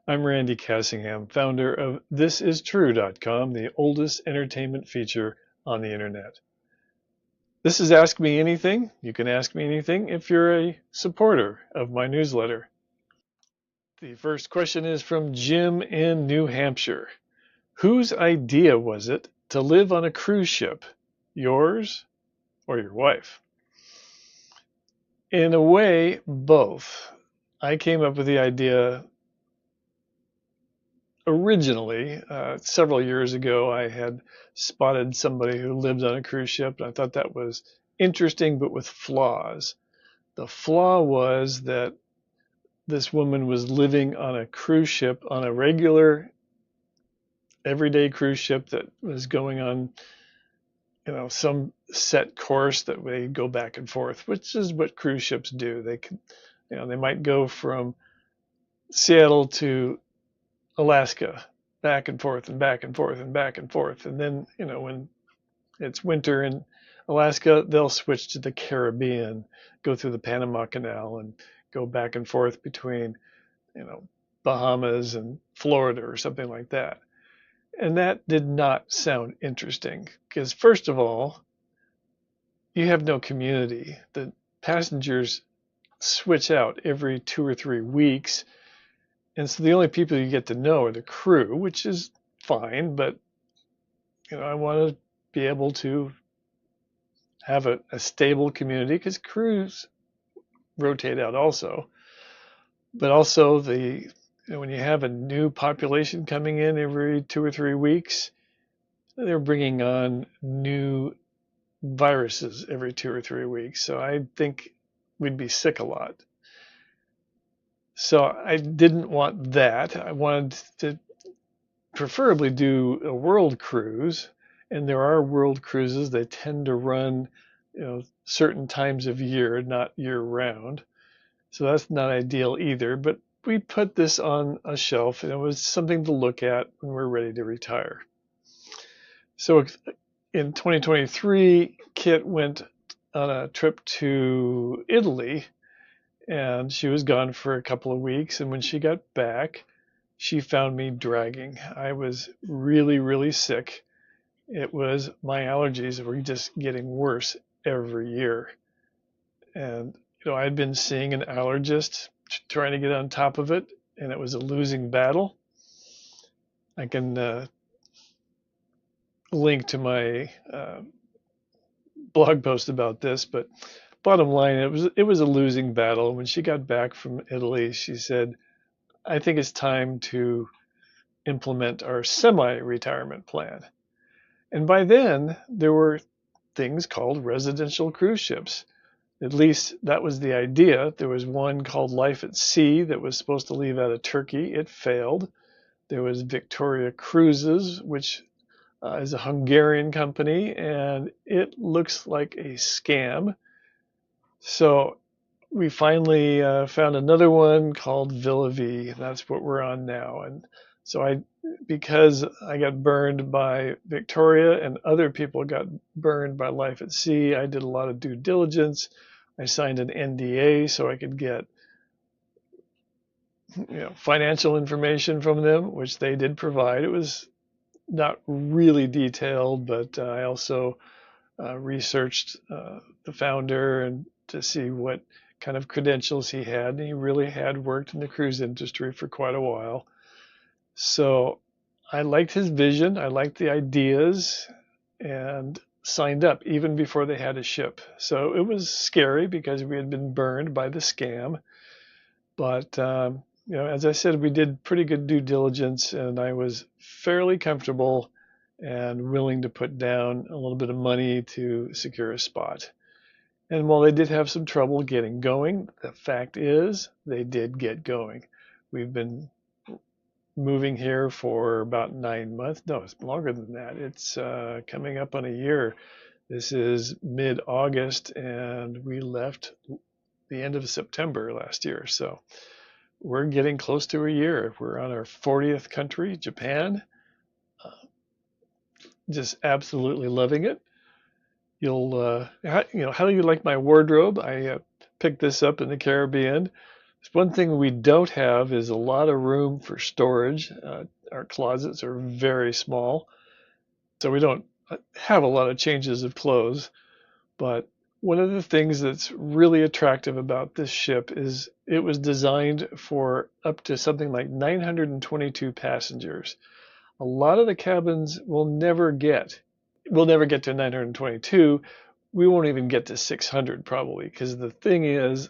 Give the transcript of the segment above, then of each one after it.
I'm Randy Cassingham, founder of ThisIsTrue.com, the oldest entertainment feature on the internet. This is Ask Me Anything. You can ask me anything if you're a supporter of my newsletter. The first question is from Jim in New Hampshire. Whose idea was it to live on a cruise ship? Yours or your wife? In a way, both. I came up with the idea originally. Several years ago, I had spotted somebody who lived on a cruise ship, and I thought that was interesting, but with flaws. The flaw was that this woman was living on a cruise ship, on a regular, everyday cruise ship that was going on, some set course that they go back and forth, which is what cruise ships do. They can, they might go from Seattle to Alaska, back and forth and back and forth and back and forth. And then, when it's winter in Alaska, they'll switch to the Caribbean, go through the Panama Canal and go back and forth between, Bahamas and Florida or something like that. And that did not sound interesting because, first of all, you have no community. The passengers switch out every 2 or 3 weeks. And so the only people you get to know are the crew, which is fine, but I want to be able to have a stable community because crews rotate out also. But also when you have a new population coming in every 2 or 3 weeks, they're bringing on new viruses every 2 or 3 weeks. So I think we'd be sick a lot. So I didn't want that. I wanted to preferably do a world cruise, and there are world cruises. They tend to run, certain times of year, not year round. So that's not ideal either. But we put this on a shelf, and it was something to look at when we're ready to retire. So in 2023, Kit went on a trip to Italy, and she was gone for a couple of weeks. And when she got back, she found me dragging. I was really, really sick. It was my allergies were just getting worse every year. And, I'd been seeing an allergist trying to get on top of it, and it was a losing battle. I can link to my blog post about this, but bottom line, it was a losing battle. When she got back from Italy, she said, I think it's time to implement our semi-retirement plan. And by then, there were things called residential cruise ships. At least that was the idea. There was one called Life at Sea that was supposed to leave out of Turkey. It failed. There was Victoria Cruises, which is a Hungarian company, and it looks like a scam. So we finally found another one called Villa V. That's what we're on now. And so because I got burned by Victoria and other people got burned by Life at Sea, I did a lot of due diligence. I signed an NDA so I could get financial information from them, which they did provide. It was not really detailed, but I also researched the founder and to see what kind of credentials he had. And he really had worked in the cruise industry for quite a while. So I liked his vision. I liked the ideas and signed up even before they had a ship. So it was scary because we had been burned by the scam. But, as I said, we did pretty good due diligence, and I was fairly comfortable and willing to put down a little bit of money to secure a spot. And while they did have some trouble getting going, the fact is they did get going. We've been moving here for about 9 months. No, it's longer than that. It's coming up on a year. This is mid-August, and we left the end of September last year. So we're getting close to a year. We're on our 40th country, Japan. Just absolutely loving it. How do you like my wardrobe? I picked this up in the Caribbean. One thing we don't have is a lot of room for storage. Our closets are very small, so we don't have a lot of changes of clothes. But one of the things that's really attractive about this ship is it was designed for up to something like 922 passengers. A lot of the cabins will never get. We'll never get to 922. We won't even get to 600 probably, because the thing is,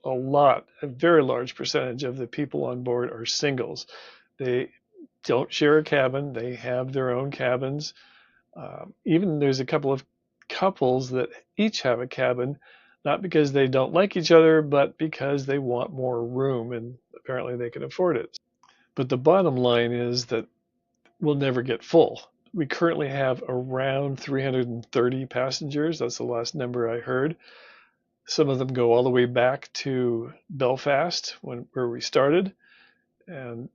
a very large percentage of the people on board are singles. They don't share a cabin. They have their own cabins. Even there's a couple of couples that each have a cabin, not because they don't like each other, but because they want more room, and apparently they can afford it. But the bottom line is that we'll never get full. We currently have around 330 passengers. That's the last number I heard. Some of them go all the way back to Belfast, where we started, and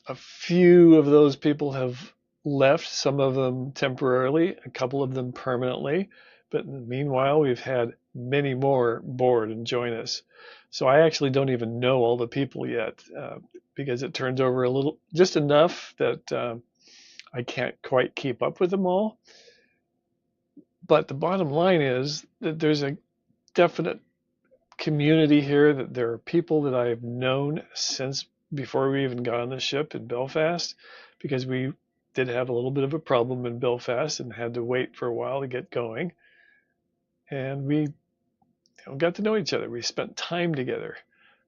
a few of those people have left, some of them temporarily, a couple of them permanently. But meanwhile, we've had many more board and join us. So I actually don't even know all the people yet, because it turns over just enough that I can't quite keep up with them all. But the bottom line is that there's a definite community here, that there are people that I've known since before we even got on the ship in Belfast, because we did have a little bit of a problem in Belfast and had to wait for a while to get going. And we got to know each other. We spent time together.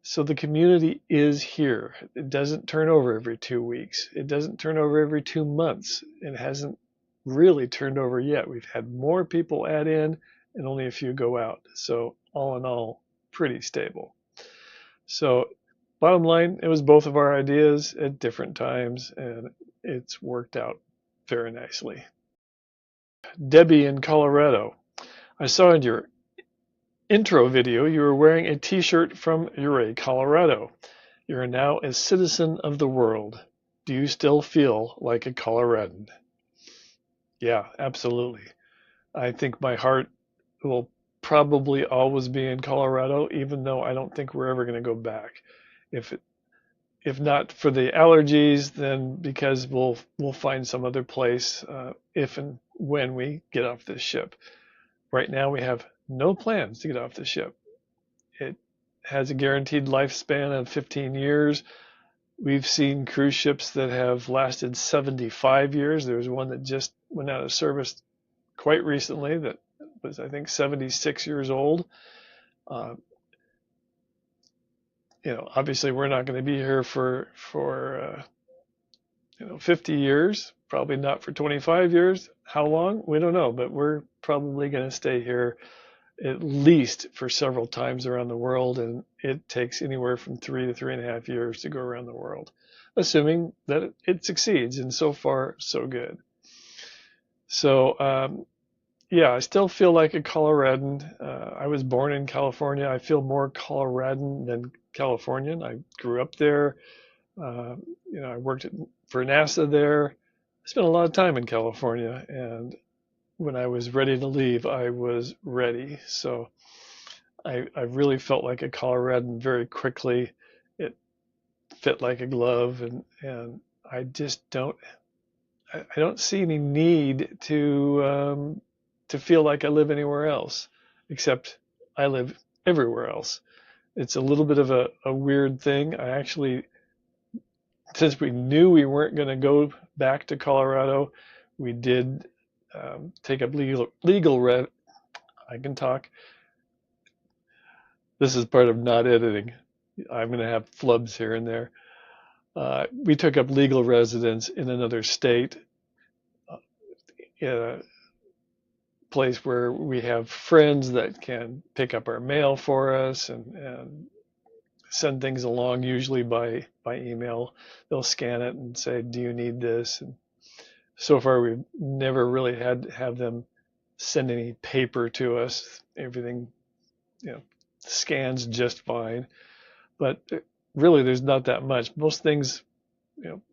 So the community is here. It doesn't turn over every 2 weeks. It doesn't turn over every 2 months. It hasn't really turned over yet. We've had more people add in and only a few go out. So all in all, pretty stable. So bottom line, it was both of our ideas at different times, and it's worked out very nicely. Debbie in Colorado. I saw in your intro video you were wearing a t-shirt from Ouray, Colorado. You are now a citizen of the world. Do you still feel like a Coloradan? Yeah, absolutely. I think my heart will probably always be in Colorado, even though I don't think we're ever going to go back. If not for the allergies, then because we'll find some other place if and when we get off this ship. Right now we have no plans to get off the ship. It has a guaranteed lifespan of 15 years. We've seen cruise ships that have lasted 75 years. There was one that just went out of service quite recently that was, I think, 76 years old. Obviously we're not going to be here for 50 years, probably not for 25 years. How long? We don't know, but we're probably going to stay here at least for several times around the world, and it takes anywhere from 3 to 3.5 years to go around the world, assuming that it succeeds, and so far, so good. So, yeah, I still feel like a Coloradan. I was born in California. I feel more Coloradan than Californian. I grew up there. I worked for NASA there. I spent a lot of time in California, and when I was ready to leave, I was ready. So I really felt like a Coloradan very quickly. It fit like a glove, and I just don't see any need to feel like I live anywhere else, except I live everywhere else. It's a little bit of a weird thing. I actually, since we knew we weren't going to go back to Colorado, we did take up legal. I can talk. This is part of not editing. I'm going to have flubs here and there. We took up legal residence in another state, in a place where we have friends that can pick up our mail for us and send things along, usually by email. They'll scan it and say, do you need this? And so far, we've never really had to have them send any paper to us. Everything, scans just fine. But really, there's not that much. Most things,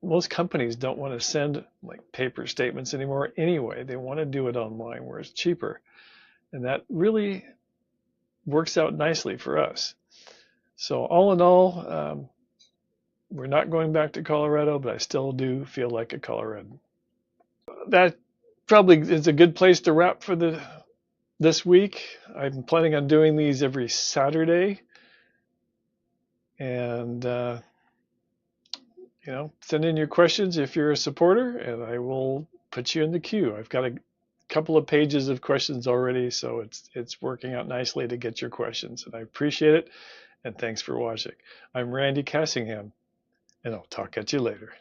most companies don't want to send like paper statements anymore anyway. They want to do it online where it's cheaper. And that really works out nicely for us. So all in all, we're not going back to Colorado, but I still do feel like a Coloradan. That probably is a good place to wrap for this week. I'm planning on doing these every Saturday, and send in your questions if you're a supporter, and I will put you in the queue. I've got a couple of pages of questions already, so it's working out nicely to get your questions, and I appreciate it. And thanks for watching. I'm Randy Cassingham, and I'll talk at you later.